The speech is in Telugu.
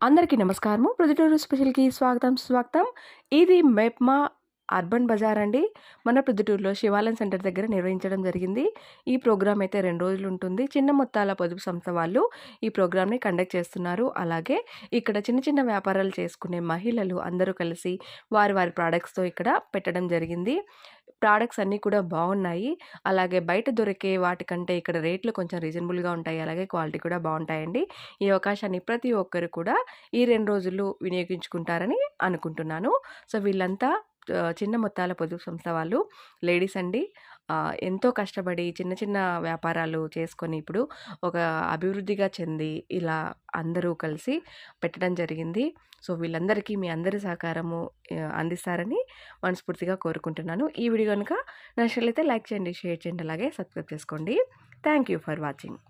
అందరికీ నమస్కారము. ప్రొద్దుటూరు స్పెషల్‌కి స్వాగతం. ఇది మెప్మా అర్బన్ బజార్ అండి. మన ప్రొద్దుటూరులో శివాలయం సెంటర్ దగ్గర నిర్వహించడం జరిగింది. ఈ ప్రోగ్రామ్ అయితే 2 రోజులు ఉంటుంది. చిన్న మొత్తాల పొదుపు సంస్థ వాళ్ళు ఈ ప్రోగ్రామ్‌ని కండక్ట్ చేస్తున్నారు. అలాగే ఇక్కడ చిన్న చిన్న వ్యాపారాలు చేసుకునే మహిళలు అందరూ కలిసి వారి ప్రొడక్ట్స్‌తో ఇక్కడ పెట్టడం జరిగింది. ప్రొడక్ట్స్ అన్నీ కూడా బాగున్నాయి. అలాగే బయట దొరికే వాటికంటే ఇక్కడ రేట్లు కొంచెం రీజనబుల్‌గా ఉంటాయి. అలాగే క్వాలిటీ కూడా బావుంటాయండి. ఈ అవకాశాన్ని ప్రతి ఒక్కరు కూడా ఈ 2 రోజులు వినియోగించుకుంటారని అనుకుంటున్నాను. సో, వీళ్ళంతా చిన్న మొత్తాల పొదుపు సంస్థ వాళ్ళు లేడీస్ అండి. ఎంతో కష్టపడి చిన్న చిన్న వ్యాపారాలు చేసుకొని ఇప్పుడు ఒక అభివృద్ధిగా చెంది ఇలా అందరూ కలిసి పెట్టడం జరిగింది. సో, వీళ్ళందరికీ మీ అందరి సహకారము అందిస్తారని మనస్ఫూర్తిగా కోరుకుంటున్నాను. ఈ వీడియో గనుక నచ్చినట్లయితే లైక్ చేయండి, షేర్ చేయండి, అలాగే సబ్స్క్రైబ్ చేసుకోండి. Thank you for watching.